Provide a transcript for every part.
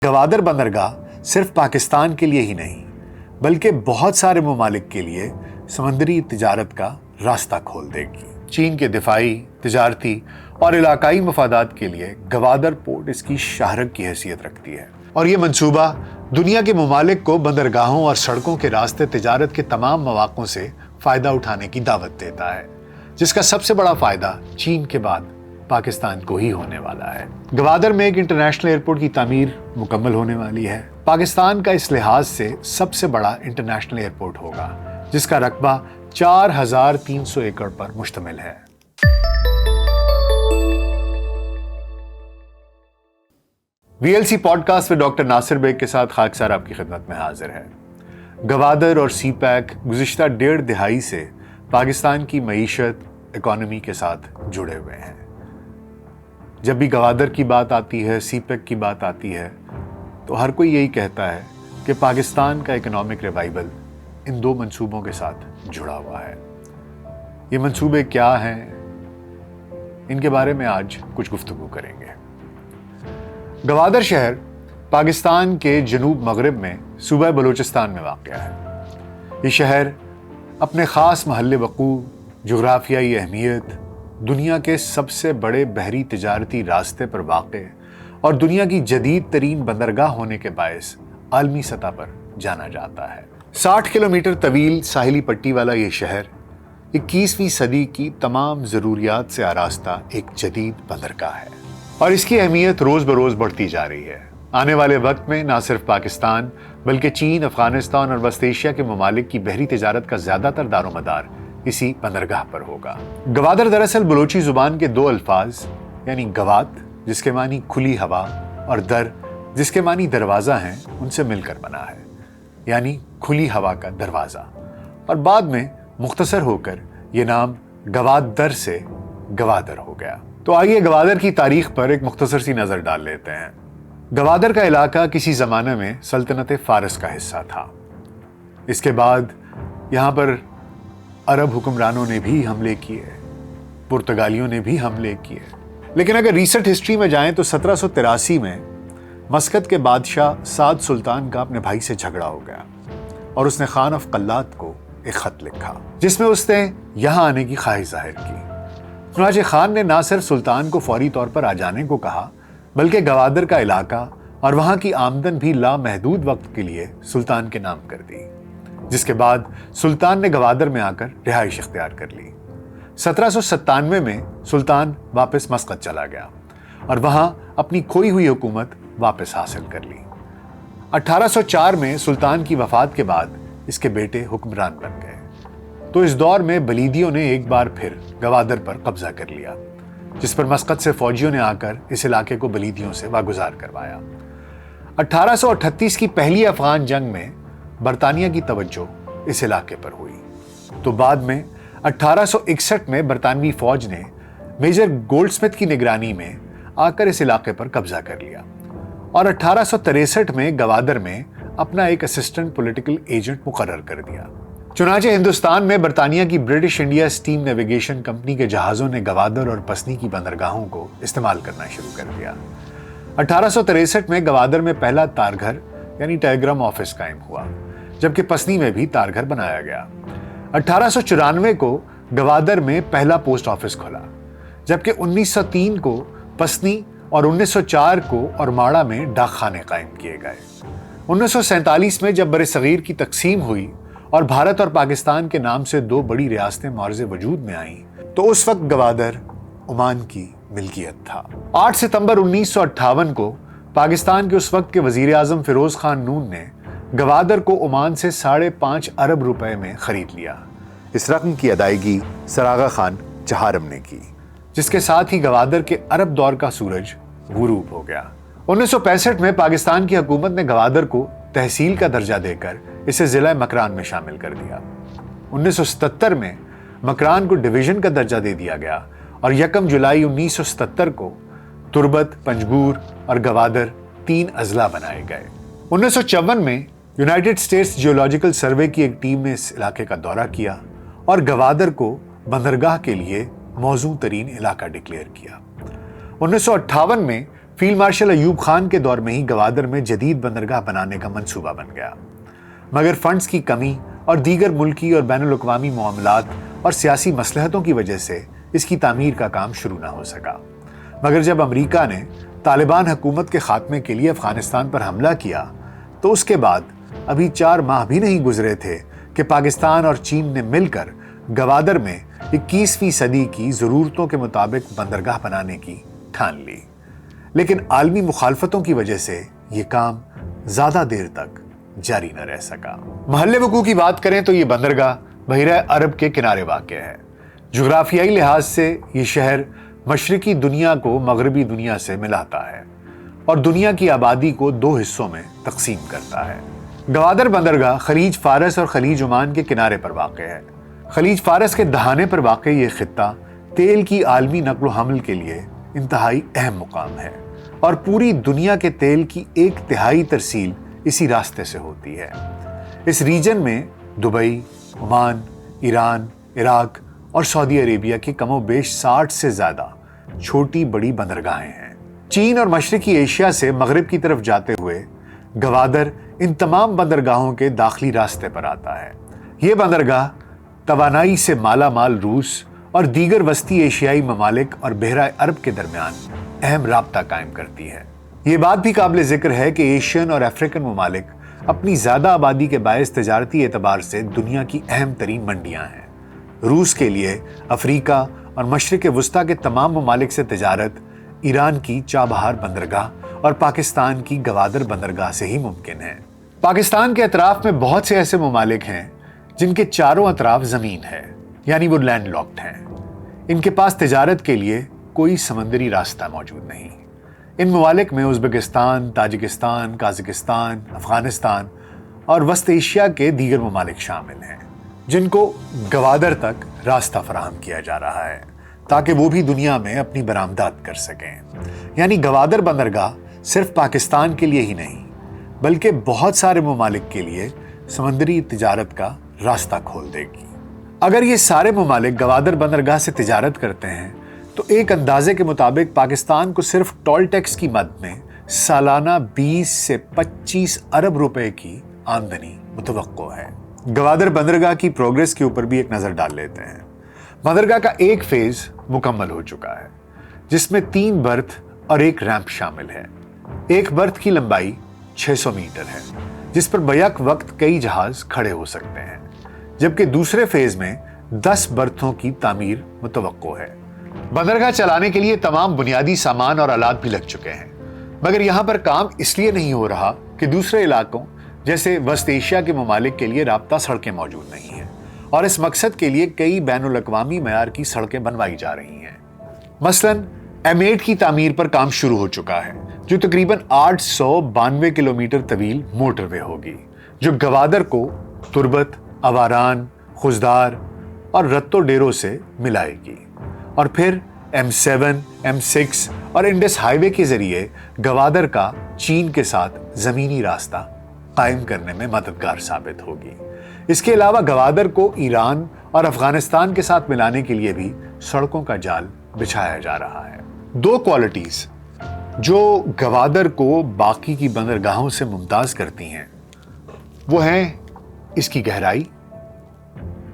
گوادر بندرگاہ صرف پاکستان کے لیے ہی نہیں بلکہ بہت سارے ممالک کے لیے سمندری تجارت کا راستہ کھول دے گی۔ چین کے دفاعی، تجارتی اور علاقائی مفادات کے لیے گوادر پورٹ اس کی شاہراہ کی حیثیت رکھتی ہے، اور یہ منصوبہ دنیا کے ممالک کو بندرگاہوں اور سڑکوں کے راستے تجارت کے تمام مواقعوں سے فائدہ اٹھانے کی دعوت دیتا ہے، جس کا سب سے بڑا فائدہ چین کے بعد پاکستان کو ہی ہونے والا ہے۔ گوادر میں ایک انٹرنیشنل ایئرپورٹ کی تعمیر مکمل ہونے والی ہے۔ پاکستان کا اس لحاظ سے سب سے بڑا انٹرنیشنل ایئرپورٹ ہوگا، جس کا رقبہ 4300 ایکڑ پر مشتمل ہے۔ VLC پوڈ کاسٹ میں ڈاکٹر ناصر بیگ کے ساتھ خاکسار آپ کی خدمت میں حاضر ہے۔ گوادر اور سی پیک گزشتہ 1.5 دہائی سے پاکستان کی معیشت، اکانومی کے ساتھ جڑے ہوئے ہیں۔ جب بھی گوادر کی بات آتی ہے، سی پیک کی بات آتی ہے، تو ہر کوئی یہی کہتا ہے کہ پاکستان کا اکنامک ریوائول ان دو منصوبوں کے ساتھ جڑا ہوا ہے۔ یہ منصوبے کیا ہیں، ان کے بارے میں آج کچھ گفتگو کریں گے۔ گوادر شہر پاکستان کے جنوب مغرب میں صوبہ بلوچستان میں واقع ہے۔ یہ شہر اپنے خاص محل وقوع، جغرافیائی اہمیت، دنیا کے سب سے بڑے بحری تجارتی راستے پر واقع اور دنیا کی جدید ترین بندرگاہ ہونے کے باعث عالمی سطح پر جانا جاتا ہے۔ 60 کلومیٹر طویل ساحلی پٹی والا یہ شہر 21ویں صدی کی تمام ضروریات سے آراستہ ایک جدید بندرگاہ ہے، اور اس کی اہمیت روز بروز بڑھتی جا رہی ہے۔ آنے والے وقت میں نہ صرف پاکستان بلکہ چین، افغانستان اور وسط ایشیا کے ممالک کی بحری تجارت کا زیادہ تر دار و مدار اسی بندرگاہ پر ہوگا۔ گوادر دراصل بلوچی زبان کے دو الفاظ یعنی گوات جس کے معنی کھلی ہوا اور در جس کے معنی دروازہ ہیں ان سے مل کر بنا ہے، یعنی کھلی ہوا کا دروازہ، اور بعد میں مختصر ہو کر یہ نام گوادر سے گوادر ہو گیا۔ تو آئیے گوادر کی تاریخ پر ایک مختصر سی نظر ڈال لیتے ہیں۔ گوادر کا علاقہ کسی زمانے میں سلطنت فارس کا حصہ تھا۔ اس کے بعد یہاں پر عرب حکمرانوں نے بھی حملے کیے، پرتگالیوں نے بھی حملے کیے، لیکن اگر ریسنٹ ہسٹری میں جائیں تو 1783 میں مسقط کے بادشاہ سعد سلطان کا اپنے بھائی سے جھگڑا ہو گیا، اور اس نے خان آف قلات کو ایک خط لکھا جس میں اس نے یہاں آنے کی خواہش ظاہر کی۔ چنانچہ خان نے نہ صرف سلطان کو فوری طور پر آ جانے کو کہا بلکہ گوادر کا علاقہ اور وہاں کی آمدن بھی لامحدود وقت کے لیے سلطان کے نام کر دی، جس کے بعد سلطان نے گوادر میں آ کر رہائش اختیار کر لی۔ 1797 میں سلطان واپس مسقط چلا گیا اور وہاں اپنی کھوئی ہوئی حکومت واپس حاصل کر لی۔ 1804 میں سلطان کی وفات کے بعد اس کے بیٹے حکمران بن گئے، تو اس دور میں بلیدیوں نے ایک بار پھر گوادر پر قبضہ کر لیا، جس پر مسقط سے فوجیوں نے آ کر اس علاقے کو بلیدیوں سے واگزار کروایا۔ 1838 کی پہلی افغان جنگ میں برطانیہ کی توجہ اس علاقے پر ہوئی، تو بعد میں 1861 میں برطانوی فوج نے میجر گولڈ سمتھ کی نگرانی میں آ کر اس علاقے پر قبضہ کر لیا، اور 1863 میں گوادر میں اپنا ایک اسسٹنٹ پولیٹیکل ایجنٹ مقرر کر دیا۔ چنانچہ ہندوستان میں برطانیہ کی British India steam navigation company کے جہازوں نے گوادر اور پسنی کی بندرگاہوں کو استعمال کرنا شروع کر دیا۔ 1863 میں گوادر میں پہلا تار گھر یعنی ٹیلی گراف آفس قائم ہوا، جبکہ پسنی میں بھی تار گھر بنایا گیا۔ 1894 کو گوادر میں پہلا پوسٹ آفس کھلا، جبکہ 1903 کو پسنی اور 1904 کو اورماڑہ میں ڈاک خانے قائم کیے گئے۔ 1947 میں جب بر صغیر کی تقسیم ہوئی اور بھارت اور پاکستان کے نام سے دو بڑی ریاستیں معرض وجود میں آئیں، تو اس وقت گوادر عمان کی ملکیت تھا۔ 8 ستمبر 1958 کو پاکستان کے اس وقت کے وزیر اعظم فیروز خان نون نے گوادر کو عمان سے 5.5 ارب روپے میں خرید لیا۔ اس رقم کی ادائیگی سر آغا خان چہارم نے کی، جس کے ساتھ ہی گوادر کے عرب دور کا سورج غروب ہو گیا۔ 1965 میں پاکستان کی حکومت نے گوادر کو تحصیل کا درجہ دے کر اسے ضلع مکران میں شامل کر دیا۔ 1977 میں مکران کو ڈویژن کا درجہ دے دیا گیا، اور 1 جولائی 1977 کو تربت، پنجگور اور گوادر 3 اضلاع بنائے گئے۔ 1954 میں یونائٹڈ اسٹیٹس جیولوجیکل سروے کی ایک ٹیم نے اس علاقے کا دورہ کیا اور گوادر کو بندرگاہ کے لیے موزوں ترین علاقہ ڈکلیئر کیا۔ 1958 میں فیلڈ مارشل ایوب خان کے دور میں ہی گوادر میں جدید بندرگاہ بنانے کا منصوبہ بن گیا، مگر فنڈز کی کمی اور دیگر ملکی اور بین الاقوامی معاملات اور سیاسی مصلحتوں کی وجہ سے اس کی تعمیر کا کام شروع نہ ہو سکا۔ مگر جب امریکہ نے طالبان حکومت کے خاتمے کے لیے افغانستان پر حملہ کیا تو اس کے بعد ابھی 4 ماہ بھی نہیں گزرے تھے کہ پاکستان اور چین نے مل کر گوادر میں 21ویں صدی کی ضرورتوں کے مطابق بندرگاہ بنانے کی ٹھان لی، لیکن عالمی مخالفتوں کی وجہ سے یہ کام زیادہ دیر تک جاری نہ رہ سکا۔ محل وقوع کی بات کریں تو یہ بندرگاہ بحیرہ عرب کے کنارے واقع ہے۔ جغرافیائی لحاظ سے یہ شہر مشرقی دنیا کو مغربی دنیا سے ملاتا ہے اور دنیا کی آبادی کو 2 حصوں میں تقسیم کرتا ہے۔ گوادر بندرگاہ خلیج فارس اور خلیج عمان کے کنارے پر واقع ہے۔ خلیج فارس کے دہانے پر واقع یہ خطہ تیل کی عالمی نقل و حمل کے لیے انتہائی اہم مقام ہے اور پوری دنیا کے تیل کی 1/3 ترسیل اسی راستے سے ہوتی ہے۔ اس ریجن میں دبئی، عمان، ایران، عراق اور سعودی عربیہ کی کم و بیش 60 سے زیادہ چھوٹی بڑی بندرگاہیں ہیں۔ چین اور مشرقی ایشیا سے مغرب کی طرف جاتے ہوئے گوادر ان تمام بندرگاہوں کے داخلی راستے پر آتا ہے۔ یہ بندرگاہ توانائی سے مالا مال روس اور دیگر وسطی ایشیائی ممالک اور بحیرہ عرب کے درمیان اہم رابطہ قائم کرتی ہے۔ یہ بات بھی قابل ذکر ہے کہ ایشین اور افریقن ممالک اپنی زیادہ آبادی کے باعث تجارتی اعتبار سے دنیا کی اہم ترین منڈیاں ہیں۔ روس کے لیے افریقہ اور مشرق وسطیٰ کے تمام ممالک سے تجارت ایران کی چابہار بندرگاہ اور پاکستان کی گوادر بندرگاہ سے ہی ممکن ہے۔ پاکستان کے اطراف میں بہت سے ایسے ممالک ہیں جن کے چاروں اطراف زمین ہے، یعنی وہ لینڈ لاکڈ ہیں۔ ان کے پاس تجارت کے لیے کوئی سمندری راستہ موجود نہیں۔ ان ممالک میں ازبکستان، تاجکستان، قازقستان، افغانستان اور وسط ایشیا کے دیگر ممالک شامل ہیں جن کو گوادر تک راستہ فراہم کیا جا رہا ہے تاکہ وہ بھی دنیا میں اپنی برآمدات کر سکیں۔ یعنی گوادر بندرگاہ صرف پاکستان کے لیے ہی نہیں بلکہ بہت سارے ممالک کے لیے سمندری تجارت کا راستہ کھول دے گی۔ اگر یہ سارے ممالک گوادر بندرگاہ سے تجارت کرتے ہیں تو ایک اندازے کے مطابق پاکستان کو صرف ٹول ٹیکس کی مد میں سالانہ 20 سے 25 ارب روپے کی آمدنی متوقع ہے۔ گوادر بندرگاہ کی پروگریس کے اوپر بھی ایک نظر ڈال لیتے ہیں۔ بندرگاہ کا ایک فیز مکمل ہو چکا ہے جس میں 3 برتھ اور ایک ریمپ شامل ہے۔ ایک برتھ کی لمبائی 600 میٹر ہے جس پر بیک وقت کئی جہاز کھڑے ہو سکتے ہیں، جبکہ دوسرے فیز میں 10 برتھوں کی تعمیر متوقع ہے۔ بندرگاہ چلانے کے لیے تمام بنیادی سامان اور آلات بھی لگ چکے ہیں، مگر یہاں پر کام اس لیے نہیں ہو رہا کہ دوسرے علاقوں جیسے وسط ایشیا کے ممالک کے لیے رابطہ سڑکیں موجود نہیں ہیں اور اس مقصد کے لیے کئی بین الاقوامی معیار کی سڑکیں بنوائی جا رہی ہیں۔ مثلاً M8 کی تعمیر پر کام شروع ہو چکا ہے جو تقریباً 892 کلومیٹر طویل موٹر وے ہوگی، جو گوادر کو تربت، اواران، خزدار اور رتو ڈیرو سے ملائے گی اور پھر M7، M6 اور انڈس ہائی وے کے ذریعے گوادر کا چین کے ساتھ زمینی راستہ قائم کرنے میں مددگار ثابت ہوگی۔ اس کے علاوہ گوادر کو ایران اور افغانستان کے ساتھ ملانے کے لیے بھی سڑکوں کا جال بچھایا جا رہا ہے۔ 2 کوالٹیز جو گوادر کو باقی کی بندرگاہوں سے ممتاز کرتی ہیں وہ ہیں اس کی گہرائی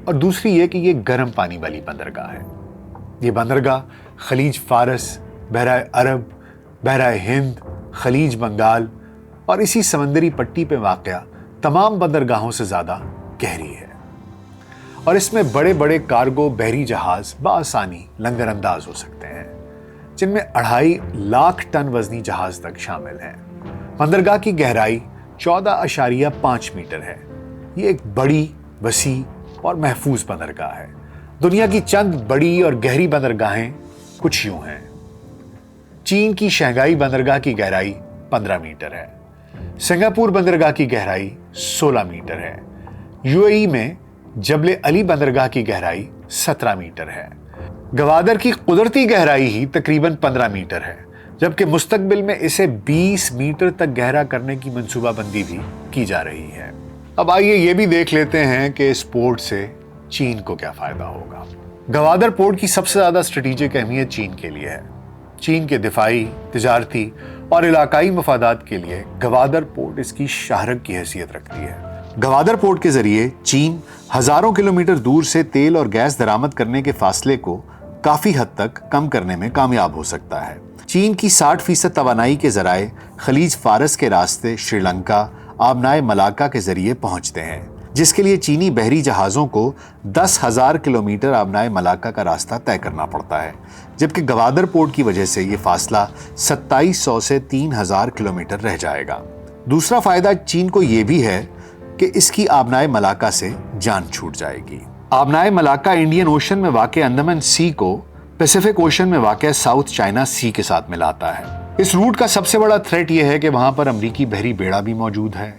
اور دوسری یہ کہ یہ گرم پانی والی بندرگاہ ہے۔ یہ بندرگاہ خلیج فارس، بحیرہ عرب، بحیرہ ہند، خلیج بنگال اور اسی سمندری پٹی پہ واقع تمام بندرگاہوں سے زیادہ گہری ہے اور اس میں بڑے بڑے کارگو بحری جہاز بآسانی لنگر انداز ہو سکتے ہیں، جن میں 2.5 لاکھ ٹن وزنی جہاز تک شامل ہیں۔ بندرگاہ کی گہرائی 14.5 میٹر ہے۔ یہ ایک بڑی، وسیع اور محفوظ بندرگاہ ہے۔ دنیا کی چند بڑی اور گہری بندرگاہیں کچھ یوں ہیں۔ چین کی شنگھائی بندرگاہ کی گہرائی 15 میٹر ہے۔ سنگاپور بندرگاہ کی گہرائی 16 میٹر ہے۔ UAE میں جبل علی بندرگاہ کی گہرائی 17 میٹر ہے۔ گوادر کی قدرتی گہرائی ہی تقریباً 15 میٹر ہے، جبکہ مستقبل میں اسے 20 میٹر تک گہرا کرنے کی منصوبہ بندی بھی کی جا رہی ہے۔ اب آئیے یہ بھی دیکھ لیتے ہیں کہ اس پورٹ سے چین کو کیا فائدہ ہوگا۔ گوادر پورٹ کی سب سے زیادہ اسٹریٹجک اہمیت چین کے لیے ہے۔ چین کے دفاعی، تجارتی اور علاقائی مفادات کے لیے گوادر پورٹ اس کی شاہراہ کی حیثیت رکھتی ہے۔ گوادر پورٹ کے ذریعے چین ہزاروں کلومیٹر دور سے تیل اور گیس درآمد کرنے کے فاصلے کو کافی حد تک کم کرنے میں کامیاب ہو سکتا ہے۔ چین کی 60% توانائی کے ذرائع خلیج فارس کے راستے شری لنکا، آبنائے ملاکا کے ذریعے پہنچتے ہیں، جس کے لیے چینی بحری جہازوں کو 10,000 کلومیٹر آبنائے ملاکا کا راستہ طے کرنا پڑتا ہے، جبکہ گوادر پورٹ کی وجہ سے یہ فاصلہ 2700 سے 3000 کلومیٹر رہ جائے گا۔ دوسرا فائدہ چین کو یہ بھی ہے کہ اس کی آبنائے ملاکا سے جان چھوٹ جائے گی۔ آبنائے ملاکا انڈین اوشن میں واقع انڈمان سی کو پیسیفک اوشن میں واقع ساؤتھ چائنا سی کے ساتھ ملاتا ہے۔ اس روٹ کا سب سے بڑا تھریٹ یہ ہے کہ وہاں پر امریکی بحری بیڑا بھی موجود ہے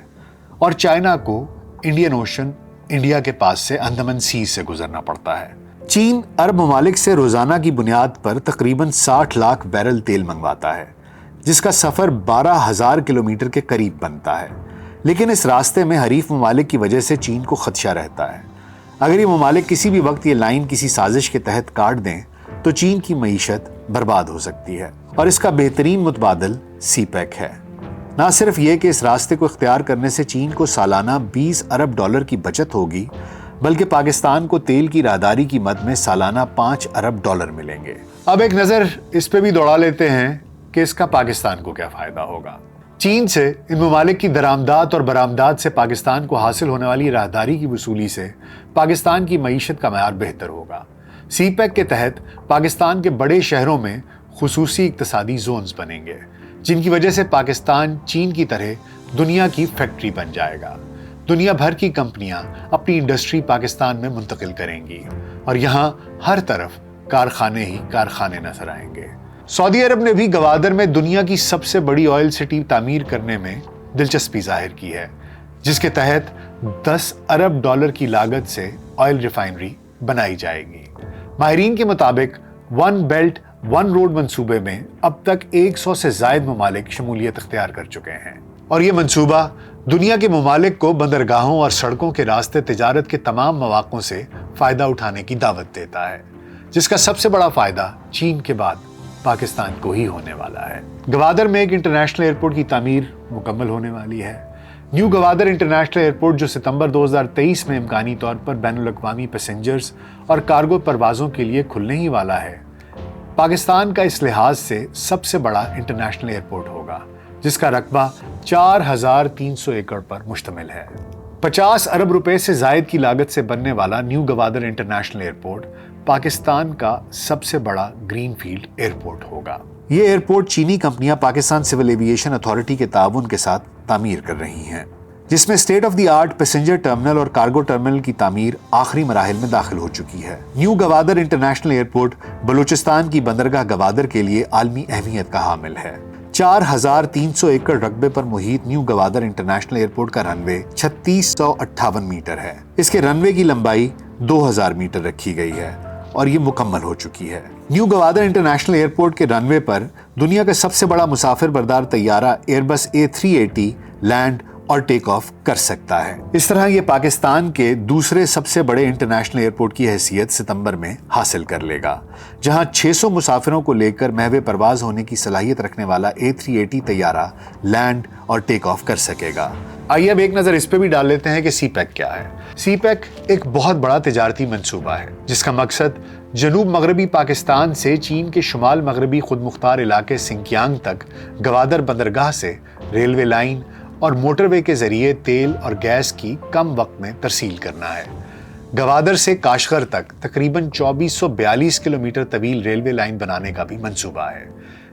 اور چائنا کو انڈین اوشن انڈیا کے پاس سے انڈمان سی سے گزرنا پڑتا ہے۔ چین عرب ممالک سے روزانہ کی بنیاد پر تقریباً 60 لاکھ بیرل تیل منگواتا ہے، جس کا سفر 12,000 کلومیٹر کے قریب بنتا ہے، لیکن اس راستے میں حریف ممالک کی وجہ سے چین کو خدشہ رہتا ہے۔ اگر یہ ممالک کسی بھی وقت یہ لائن کسی سازش کے تحت کاٹ دیں تو چین کی معیشت برباد ہو سکتی ہے، اور اس کا بہترین متبادل سی پیک ہے۔ نہ صرف یہ کہ اس راستے کو اختیار کرنے سے چین کو سالانہ 20 ارب ڈالر کی بچت ہوگی، بلکہ پاکستان کو تیل کی راہداری کی مد میں سالانہ 5 ارب ڈالر ملیں گے۔ اب ایک نظر اس پہ بھی دوڑا لیتے ہیں کہ اس کا پاکستان کو کیا فائدہ ہوگا۔ چین سے ان ممالک کی درآمدات اور برآمدات سے پاکستان کو حاصل ہونے والی راہداری کی وصولی سے پاکستان کی معیشت کا معیار بہتر ہوگا۔ سی پیک کے تحت پاکستان کے بڑے شہروں میں خصوصی اقتصادی زونز بنیں گے، جن کی وجہ سے پاکستان چین کی طرح دنیا کی فیکٹری بن جائے گا۔ دنیا بھر کی کمپنیاں اپنی انڈسٹری پاکستان میں منتقل کریں گی اور یہاں ہر طرف کارخانے ہی کارخانے نظر آئیں گے۔ سعودی عرب نے بھی گوادر میں دنیا کی سب سے بڑی آئل سٹی تعمیر کرنے میں دلچسپی ظاہر کی ہے، جس کے تحت 10 ارب ڈالر کی لاگت سے آئل ریفائنری بنائی جائے گی۔ ماہرین کے مطابق ون بیلٹ ون روڈ منصوبے میں اب تک 100 سے زائد ممالک شمولیت اختیار کر چکے ہیں، اور یہ منصوبہ دنیا کے ممالک کو بندرگاہوں اور سڑکوں کے راستے تجارت کے تمام مواقعوں سے فائدہ اٹھانے کی دعوت دیتا ہے، جس کا سب سے بڑا فائدہ چین کے بعد پاکستان کو ہی ہونے والا ہے۔ گوادر میں ایک انٹرنیشنل ایئرپورٹ کی تعمیر مکمل ہونے والی ہے۔ نیو گوادر انٹرنیشنل ایئرپورٹ، جو ستمبر 2023 میں امکانی طور پر بین الاقوامی پیسنجرز اور کارگو پروازوں کے لیے کھلنے ہی والا ہے، پاکستان کا اس لحاظ سے سب سے بڑا انٹرنیشنل ایئرپورٹ ہوگا، جس کا رقبہ 4300 ایکڑ پر مشتمل ہے۔ 50 ارب روپے سے زائد کی لاگت سے بننے والا new Gwadar international airport Pakistan کا سب سے بڑا گرین فیلڈ ایئرپورٹ ہوگا۔ یہ ایئرپورٹ چینی کمپنیاں پاکستان سول ایویشن اتھارٹی کے تعاون کے ساتھ تعمیر کر رہی ہیں، جس میں state of the art passenger terminal اور کارگو ٹرمینل کی تعمیر آخری مراحل میں داخل ہو چکی ہے۔ New Gwadar international airport Balochistan کی بندرگاہ گوادر کے لیے عالمی اہمیت کا حامل ہے۔ 4300 ایکڑ رقبے پر محیط نیو گوادر انٹرنیشنل ایئرپورٹ کا رن وے 3658 میٹر ہے۔ اس کے رن وے کی لمبائی 2000 میٹر رکھی گئی ہے اور یہ مکمل ہو چکی ہے۔ نیو گوادر انٹرنیشنل ایئرپورٹ کے رن وے پر دنیا کا سب سے بڑا مسافر بردار طیارہ ایئربس A380 لینڈ اور ٹیک آف کر سکتا ہے۔ اس طرح یہ پاکستان کے دوسرے سب سے بڑے انٹرنیشنل ایئرپورٹ کی حیثیت ستمبر میں حاصل کر لے گا، جہاں 600 مسافروں کو لے کر محو پرواز ہونے کی صلاحیت رکھنے والا A380 طیارہ لینڈ اور ٹیک آف کر سکے گا۔ آئیے اب ایک نظر اس پہ بھی ڈال لیتے ہیں کہ سی پیک کیا ہے۔ سی پیک ایک بہت بڑا تجارتی منصوبہ ہے، جس کا مقصد جنوب مغربی پاکستان سے چین کے شمال مغربی خود مختار علاقے سنکیانگ تک گوادر بندرگاہ سے ریلوے لائن اور موٹر وے کے ذریعے تیل اور گیس کی کم وقت میں ترسیل کرنا ہے۔ گوادر سے کاشغر تک تقریباً 2442 کلومیٹر طویل ریلوے لائن بنانے کا بھی منصوبہ ہے،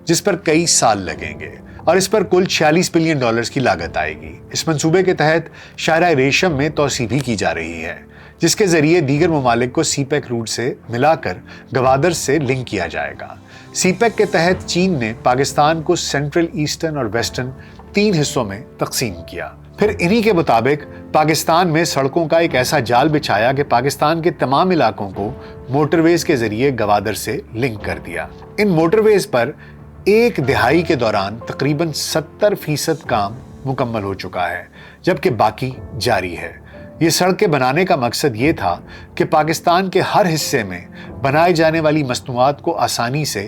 جس پر کئی سال لگیں گے اور اس پر کل 46 بلین ڈالرز کی لاگت آئے گی۔ اس منصوبے کے تحت شاہراہ ریشم میں توسیع بھی کی جا رہی ہے، جس کے ذریعے دیگر ممالک کو سی پیک روٹ سے ملا کر گوادر سے لنک کیا جائے گا۔ سی پیک کے تحت چین نے پاکستان کو سینٹرل، ایسٹرن اور ویسٹرن 3 حصوں میں تقسیم کیا۔ پھر انہی کے مطابق پاکستان میں سڑکوں کا ایک ایسا جال بچھایا کہ پاکستان کے تمام علاقوں کو موٹر ویز کے ذریعے گوادر سے لنک کر دیا۔ ان موٹر ویز پر ایک دہائی کے دوران تقریباً 70% کام مکمل ہو چکا ہے، جبکہ باقی جاری ہے۔ یہ سڑکیں بنانے کا مقصد یہ تھا کہ پاکستان کے ہر حصے میں بنائے جانے والی مصنوعات کو آسانی سے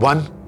1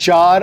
4